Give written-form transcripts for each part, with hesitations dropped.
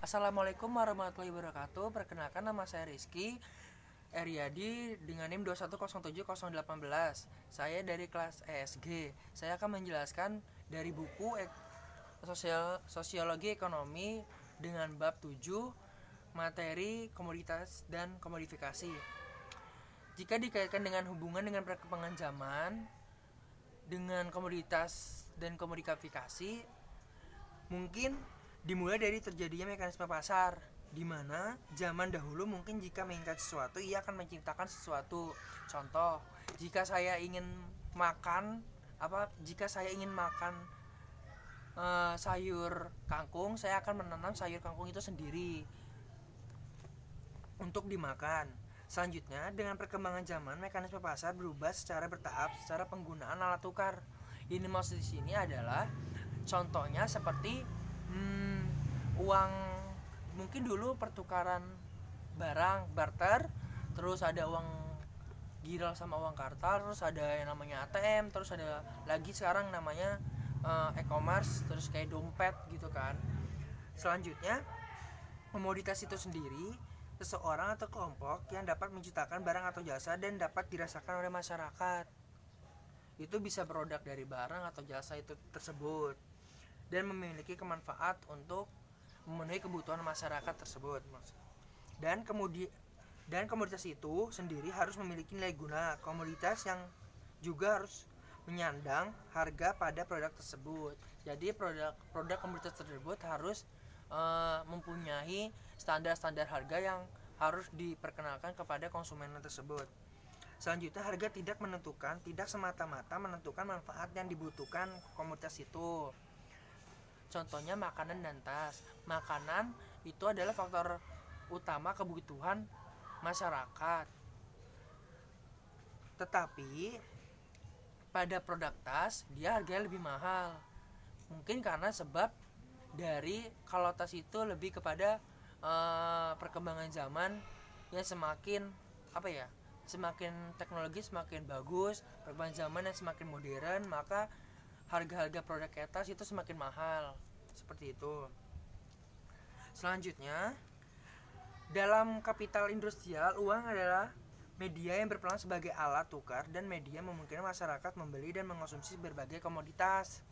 Assalamualaikum warahmatullahi wabarakatuh. Perkenalkan, nama saya Rizky Eryadi dengan NIM 2107018. Saya dari kelas ESG. Saya akan menjelaskan dari buku Sosiologi Ekonomi dengan bab 7, materi komoditas dan komodifikasi. Jika dikaitkan dengan hubungan dengan perkembangan zaman dengan komoditas dan komodifikasi, mungkin dimulai dari terjadinya mekanisme pasar, di mana zaman dahulu mungkin jika menginginkan sesuatu, ia akan menciptakan sesuatu. Contoh, jika saya ingin makan sayur kangkung, saya akan menanam sayur kangkung itu sendiri untuk dimakan. Selanjutnya, dengan perkembangan zaman, mekanisme pasar berubah secara bertahap secara penggunaan alat tukar. Ini maksud di sini adalah contohnya seperti uang. Mungkin dulu pertukaran barang barter, terus ada uang giral sama uang kartal, terus ada yang namanya ATM, terus ada lagi sekarang namanya e-commerce, terus kayak dompet gitu kan. Selanjutnya, komoditas itu sendiri seseorang atau kelompok yang dapat menciptakan barang atau jasa dan dapat dirasakan oleh masyarakat. Itu bisa produk dari barang atau jasa itu tersebut dan memiliki kemanfaat untuk memenuhi kebutuhan masyarakat tersebut. Dan komoditas itu sendiri harus memiliki nilai guna komoditas yang juga harus menyandang harga pada produk tersebut. Jadi produk komoditas tersebut harus mempunyai standar harga yang harus diperkenalkan kepada konsumen tersebut. Selanjutnya, harga tidak semata-mata menentukan manfaat yang dibutuhkan komoditas itu. Contohnya makanan dan tas. Makanan itu adalah faktor utama kebutuhan masyarakat. Tetapi pada produk tas dia harganya lebih mahal. Mungkin karena sebab dari kalau tas itu lebih kepada perkembangan zaman yang semakin semakin teknologi semakin bagus, perkembangan zaman yang semakin modern, maka harga-harga produk tas itu semakin mahal. Seperti itu. Selanjutnya, dalam kapital industrial, uang adalah media yang berperan sebagai alat tukar dan media memungkinkan masyarakat membeli dan mengonsumsi berbagai komoditas.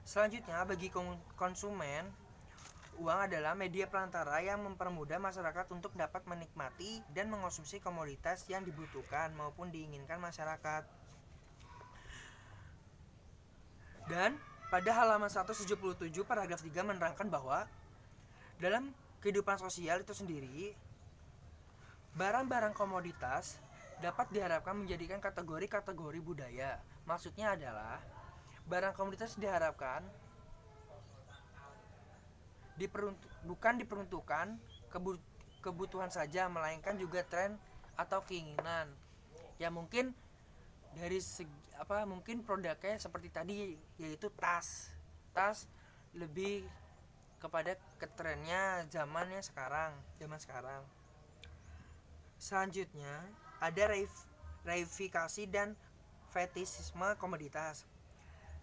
Selanjutnya, bagi konsumen, uang adalah media perantara yang mempermudah masyarakat untuk dapat menikmati dan mengonsumsi komoditas yang dibutuhkan maupun diinginkan masyarakat. Dan pada halaman 177 paragraf 3 menerangkan bahwa dalam kehidupan sosial itu sendiri, barang-barang komoditas dapat diharapkan menjadikan kategori-kategori budaya. Maksudnya adalah barang komoditas diharapkan bukan diperuntukkan kebutuhan saja, melainkan juga tren atau keinginan. Ya mungkin dari mungkin produknya seperti tadi, yaitu tas lebih kepada ketrennya zaman sekarang. Selanjutnya ada reifikasi dan fetishisme komoditas.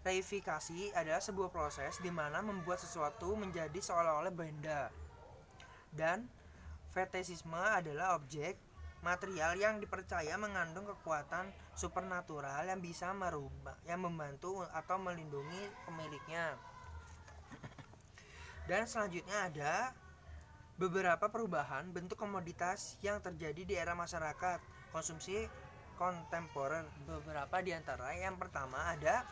Reifikasi adalah sebuah proses di mana membuat sesuatu menjadi seolah-olah benda. Dan fetishisme adalah objek material yang dipercaya mengandung kekuatan supernatural yang bisa membantu atau melindungi pemiliknya. Dan selanjutnya ada beberapa perubahan bentuk komoditas yang terjadi di era masyarakat konsumsi kontemporer. Beberapa di antara, yang pertama ada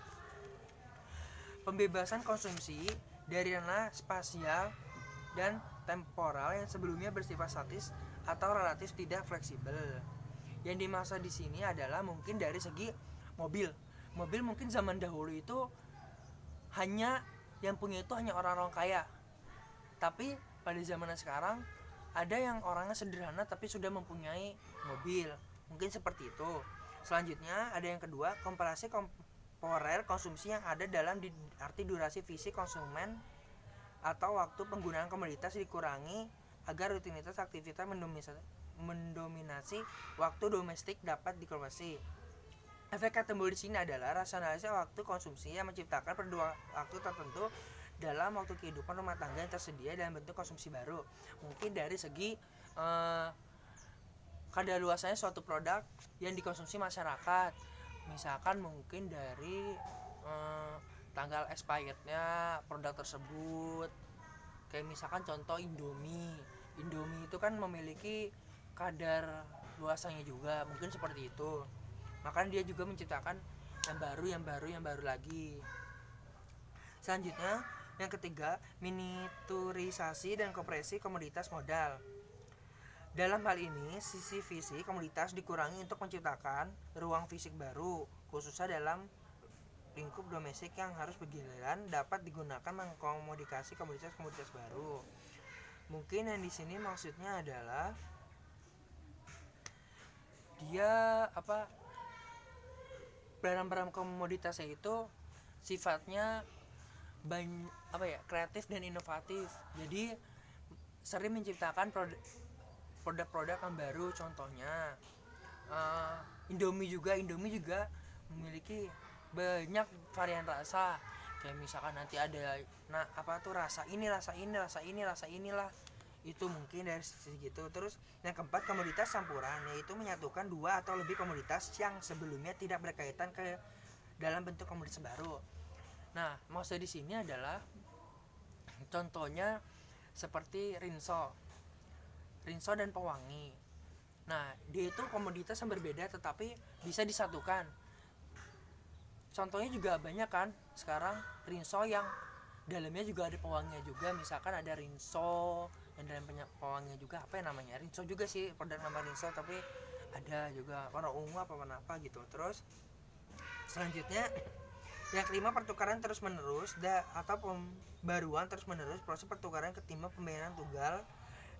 pembebasan konsumsi dari ranah spasial dan temporal yang sebelumnya bersifat statis atau relatif tidak fleksibel. Yang dimaksud di sini adalah mungkin dari segi mobil. Mobil mungkin zaman dahulu itu hanya yang punya itu hanya orang-orang kaya. Tapi pada zaman sekarang ada yang orangnya sederhana tapi sudah mempunyai mobil. Mungkin seperti itu. Selanjutnya ada yang kedua, komparasi temporer konsumsi yang ada dalam arti durasi fisik konsumen atau waktu penggunaan komoditas dikurangi agar rutinitas aktivitas mendominasi waktu domestik dapat dikonversi. Efek yang timbul di sini adalah rasionalisasi waktu konsumsi yang menciptakan pada waktu tertentu dalam waktu kehidupan rumah tangga yang tersedia dalam bentuk konsumsi baru. Mungkin dari segi kadaluarsanya suatu produk yang dikonsumsi masyarakat, misalkan mungkin dari tanggal expirednya produk tersebut. Kayak misalkan contoh Indomie itu kan memiliki kadar luarsanya juga, mungkin seperti itu. Makanya dia juga menciptakan yang baru lagi. Selanjutnya yang ketiga, miniaturisasi dan kompresi komoditas modal. Dalam hal ini, sisi visi komoditas dikurangi untuk menciptakan ruang fisik baru, khususnya dalam lingkup domestik yang harus bergiliran dapat digunakan mengkomodikasi komoditas baru. Mungkin yang di sini maksudnya adalah dia barang-barang komoditasnya itu sifatnya kreatif dan inovatif. Jadi sering menciptakan produk-produk yang baru. Contohnya Indomie juga memiliki banyak varian rasa. Kayak misalkan nanti ada rasa inilah. Itu mungkin dari sisi gitu. Terus yang keempat, komoditas campuran, yaitu menyatukan dua atau lebih komoditas yang sebelumnya tidak berkaitan ke dalam bentuk komoditas baru. Nah, maksud di sini adalah contohnya seperti rinso dan pewangi. Nah, dia itu komoditas yang berbeda tetapi bisa disatukan. Contohnya juga banyak kan sekarang rinso yang dalamnya juga ada pewanginya juga. Misalkan ada rinso yang dalam pewanginya juga, namanya rinso juga sih, produk nama rinso, tapi ada juga warna ungu warna apa gitu. Terus selanjutnya yang kelima, pertukaran terus menerus atau pembaruan terus menerus. Proses pertukaran ketimbang pembayaran tunggal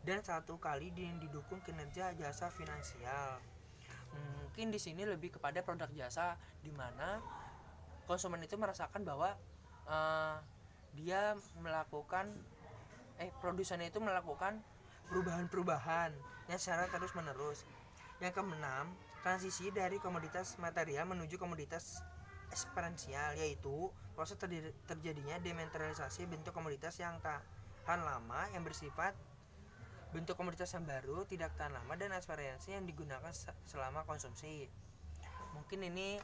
dan satu kali didukung kinerja jasa finansial. Mungkin di sini lebih kepada produk jasa, di mana konsumen itu merasakan bahwa dia melakukan produsennya itu melakukan perubahan yang secara terus menerus. Yang keenam, transisi dari komoditas material menuju komoditas eksponensial, yaitu proses terjadinya dematerialisasi bentuk komoditas yang tahan lama yang bersifat bentuk komoditas yang baru tidak tahan lama dan eksponensi yang digunakan selama konsumsi. Mungkin ini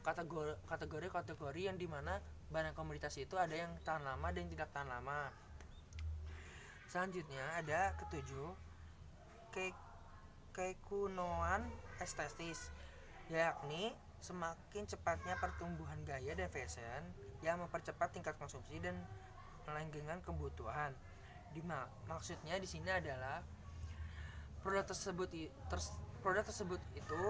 kategori yang dimana barang komoditas itu ada yang tahan lama dan tidak tahan lama. Selanjutnya ada ketujuh, kekunoan estetis, yakni semakin cepatnya pertumbuhan gaya dan fashion yang mempercepat tingkat konsumsi dan melanggengkan kebutuhan. Maksudnya di sini adalah produk tersebut itu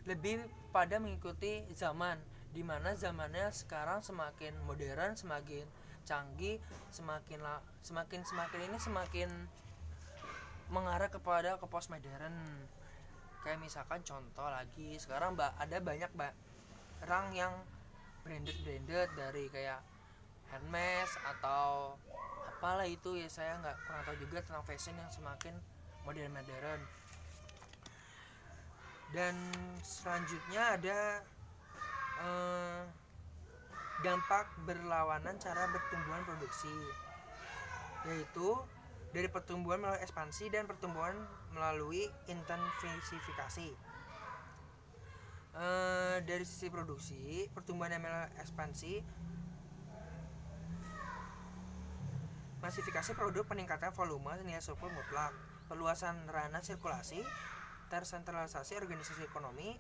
lebih pada mengikuti zaman, di mana zamannya sekarang semakin modern, semakin canggih, semakin mengarah ke postmodern. Kayak misalkan contoh lagi, sekarang ada banyak barang yang branded dari kayak Hermes atau apalah itu ya, saya kurang tahu juga tentang fashion yang semakin modern. Dan selanjutnya ada dampak berlawanan cara pertumbuhan produksi, yaitu dari pertumbuhan melalui ekspansi dan pertumbuhan melalui intensifikasi. Dari sisi produksi, pertumbuhan yang melalui ekspansi, masifikasi produk, peningkatan volume, nilai surplus mutlak, perluasan ranah sirkulasi, tersentralisasi organisasi ekonomi.